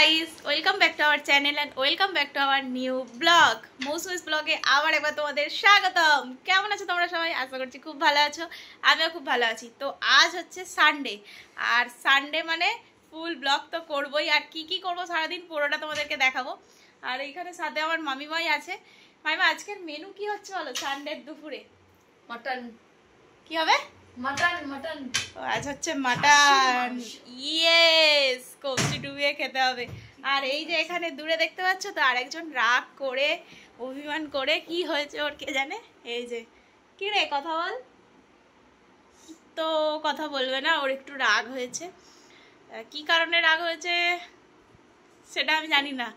Guys, welcome back to our channel and welcome back to our new blog. Mousumi's ব্লগে আবার একবার তোমাদের স্বাগতম। কেমন আছো তোমরা সবাই? আশা করছি খুব ভালো আছো, আমিও খুব ভালো আছি। তো আজ হচ্ছে সানডে, আর সানডে মানে ফুল ব্লগ তো করবোই। আর কি কি করবো সারাদিন পুরোটা তোমাদেরকে দেখাবো। আর এইখানে সাথে আমার মামিমাই আছে। মামিমা, আজকের মেনু কি হচ্ছে বলো? সানডের দুপুরে মাটন। কি হবে? মাটন মাটন আজ হচ্ছে মাটন। ইয়েস, কবজি ডুবিয়ে খেতে হবে। আর এই যে এখানে দূরে দেখতে পাচ্ছ তো আরেকজন রাগ করে অভিমান করে, কি হয়েছে ওর কে জানে। এই যে কি রে, কথা বল। তো কথা বলবে না, ওর একটু রাগ হয়েছে। কি কারণে রাগ হয়েছে সেটা আমি জানি না।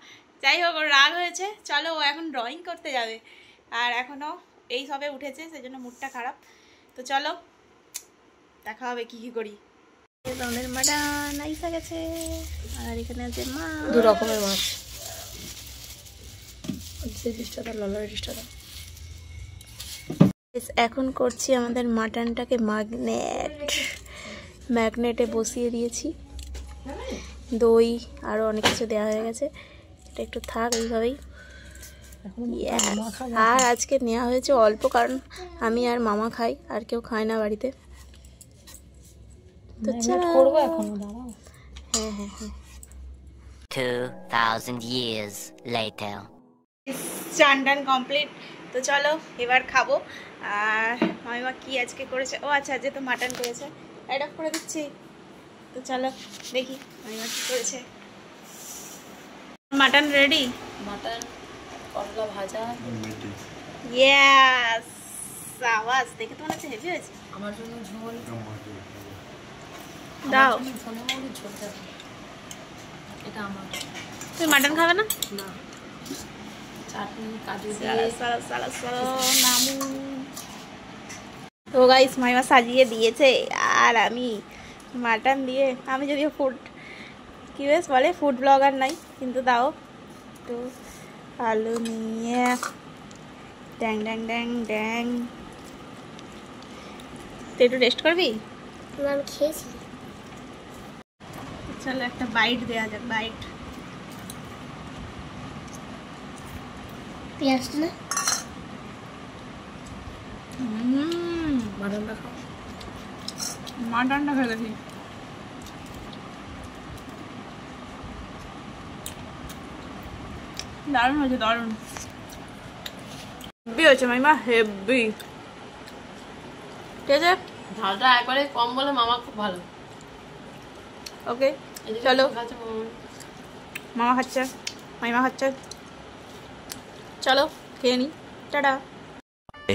যাই হোক, ওর রাগ হয়েছে। চলো, ও এখন ড্রয়িং করতে যাবে। আর এখনো এই সবে উঠেছে, সেজন্য মুডটা খারাপ। তো চলো দেখা হবে কি কি করি। আমাদের মাটন আইসা গেছে, আর এখানে আছে মাছ, দু রকমের মাছ। এখন করছি আমাদের মাটনটাকে ম্যাগনেটে বসিয়ে দিয়েছি। দই আরও অনেক কিছু দেওয়া হয়ে গেছে। এটা একটু থাক এইভাবেই। আর আজকে নেওয়া হয়েছে অল্প, কারণ আমি আর মামা খাই, আর কেউ খায় না বাড়িতে। তো চলো, হ্যাঁ হ্যাঁ হ্যাঁ। 2000 years later. চান টান কমপ্লিট। তো চলো এবার খাবো। আর মামিমা কি আজকে করেছে? ও আচ্ছা, আজকে তো মাটন করেছে। অ্যাড অফ করে দিচ্ছি। তো চলো দেখি মামিমা কি করেছে। Mutton ready. মাটন, করলা ভাজা। ইয়েস, আওয়াজ দেখে তো মনে হচ্ছে হেভি হয়েছে। আমার জন্য ঝোল দাও। ধনে মৌরি ঝোল দেবো। এটা আমার। তুমি মাটন খাবে না? না, চাটনি কাজু নামু। তো গাইস, মাইমা সাজিয়ে দিয়েছে, আর আমি মাটন দিয়ে, আমি যদিও ফুড কি বেশ বলে ফুড ব্লগার নাই, কিন্তু তাও তো আলু নিয়ে ড্যাং ড্যাং ড্যাং ড্যাং। তুই একটু টেস্ট করবি? আমি খেয়েছি। চলো একটা বাইট দেওয়া যাক। বাইট। পেঁয়াজটা না, মাটনটা খাও। মাটনটা খেয়ে দেখি। দারুণ হয়েছে, দারুণ হেভি হয়েছে মাইমা, হেভি। ঠিক আছে, ঝালটা একবারে কম বলে মামা খুব ভালো। ওকে চলো। খাচ্ছে মামা খাচ্ছে, মাইমা খাচ্ছে, চলো খেয়ে নি। Tata.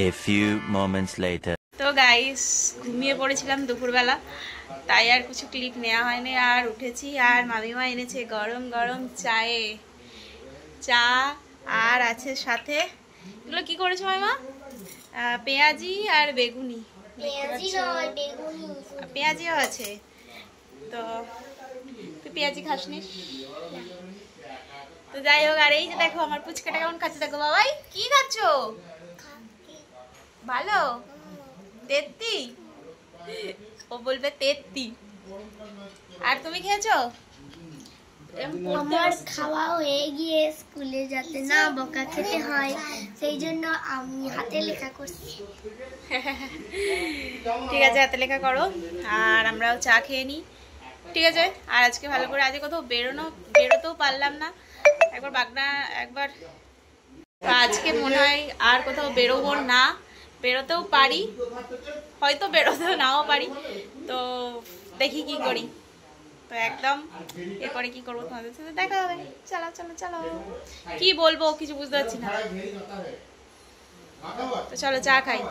A few moments later. তো গাইস, ঘুমিয়ে পড়েছিলাম দুপুরবেলা, তাই আর কিছু ক্লিপ নেওয়া হয়নি। আর উঠেছি, আর মামিমা এনেছে গরম গরম চা, আর আছে সাথে এগুলো কি করেছো মামিমা? পেঁয়াজি আর বেগুনি। পেঁয়াজিও আছে। তো তুই পেঁয়াজি খাসনি? তো যাই হোক, আর এই যে দেখো আমার পুচকাটা কেমন খাচ্ছে। দেখো বাবাই, কি খাচ্ছ? ভালো তেত্তি, ও বলবে তেত্তি। আর তুমি খেয়েছো? আমার খাওয়া হয়ে গিয়ে স্কুলে যাতে না বকা খেতে হয়, সেই জন্য আমি হাতে লেখা করছি। ঠিক আছে, হাতে লেখা করো, আর আমরাও চা খেয়ে নিই। ঠিক আছে। আর আজকে ভালো করে, আজকে কোথাও বেরোতেও পারলাম না। একবার আজকে মনে হয় আর কোথাও বেরোবো না। বেরোতেও পারি, হয়তো বেরোতেও নাও পারি। তো দেখি কি করি। তো একদম এরপরে কি করবো তোমাদের সাথে দেখা হবে। চলো চলো চলো, কি বলবো কিছু বুঝতে পারছি না। তো চলো চা খাই।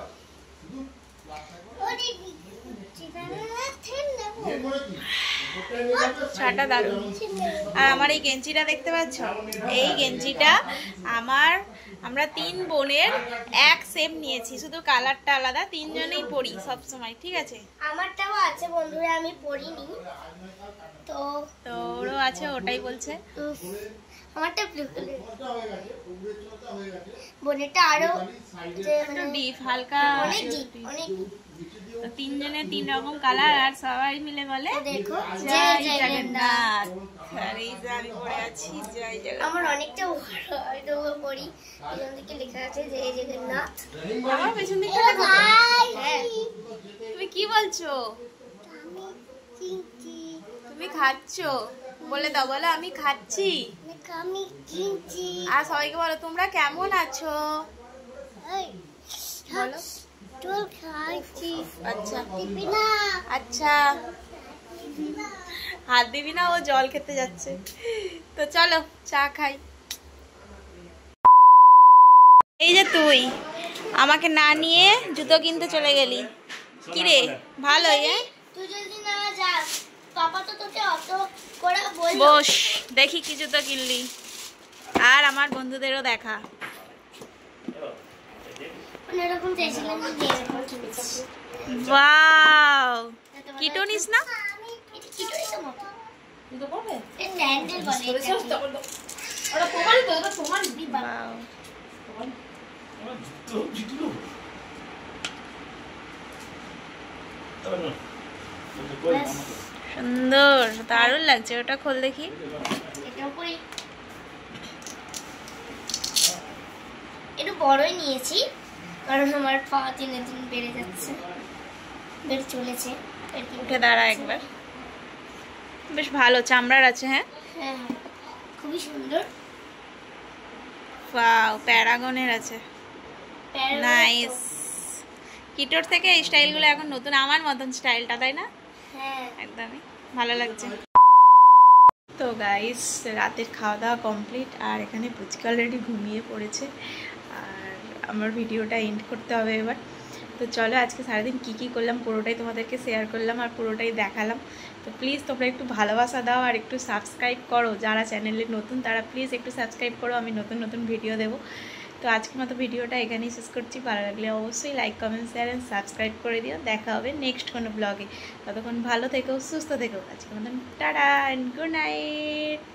চাটা দারুণ। আর আমার এই গেঞ্জিটা দেখতে পাচ্ছ? এই গেঞ্জিটা আমরা 3 বোনের এক সেম নিয়েছি, শুধু কালারটা আলাদা। 3 জনেই পরি সবসময়। ঠিক আছে, আমারটাও আছে বন্ধুরা, আমি পড়িনি তো ওরও আছে, ওটাই বলছে। আমারটা ব্লু কালার, বোনেরটা আরো একটু ডিপ, হালকা অনেক ডিপ, অনেক তো তিনজনের তিন রকম কালার আর সবাই মিলে বলে দেখো জয় জগন্নাথ। আর এই যে আমি পড়ে আছি জয় জগন্নাথ। আমার অনেকটা বড়, আমি তো পড়ি, এখান থেকে লেখা আছে জয় জগন্নাথ। আমার পেছন দিকে দেখো। হ্যাঁ। তুমি কি বলছো? তুমি খাচ্ছো? বলে দাও, বলো আমি খাচ্ছি। আমি কিনছি। আর সবাইকে বলো তোমরা কেমন আছো বলো। তোর খাচ্ছি। আচ্ছা দিবি না? আচ্ছা হাত দিবি না, ও জল খেতে যাচ্ছে। তো চলো চা খাই। এই যে তুই আমাকে না নিয়ে জুতো কিনতে চলে গেলি, কিরে ভালোই? হ্যাঁ তুই যদি না যাস, পাপা তো তোকে অত করে বললো। বস দেখি কি জুতো কিনলি, আর আমার বন্ধুদেরও দেখা। এরকম চাইছিলাম যে এরকম কিনেছি। ওয়াও, কিটো নিস না? এটা কি টইছে মতো? তুই তো পড়বে এটা স্যান্ডেল বলে ওটা এটাকে। ওটা প্রমাণ Wow. সুন্দর, দারুণ লাগছে। ওটা খোল দেখি। এটা উপরে একটু বড়ই নিয়েছি, কারণ আমার পা দিনে দিন বেড়ে যাচ্ছে, বেড়ে চলেছে আর কি। উঠে দাঁড়া একবার। বেশ ভালো চামড়ার আছে। হ্যাঁ হ্যাঁ হ্যাঁ, খুবই সুন্দর। ওয়াও, প্যারাগনের আছে। প্যারাগনের নাইস। কিটোর থেকে এই স্টাইলগুলো এখন নতুন, আমার মতন স্টাইলটা, তাই না? হ্যাঁ, একদমই ভালো লাগছে। তো গাইস, রাতের খাওয়া দাওয়া কমপ্লিট, আর এখানে পুচকা অলরেডি ঘুমিয়ে পড়েছে, আর আমার ভিডিওটা এন্ড করতে হবে এবার। তো চলো, আজকে সারাদিন কী কী করলাম পুরোটাই তোমাদেরকে শেয়ার করলাম আর পুরোটাই দেখালাম। তো প্লিজ তোমরা একটু ভালোবাসা দাও আর একটু সাবস্ক্রাইব করো। যারা চ্যানেলে নতুন তারা প্লিজ একটু সাবস্ক্রাইব করো, আমি নতুন নতুন ভিডিও দেবো। তো আজকের মতো ভিডিওটা এখানেই শেষ করছি। ভালো লাগলে অবশ্যই like, comment, share and subscribe করে দিও। দেখা হবে নেক্সট কোনো ব্লগে। ততক্ষণ ভালো থেকো, সুস্থ থেকো। আজকের মতন টাটা অ্যান্ড গুড নাইট।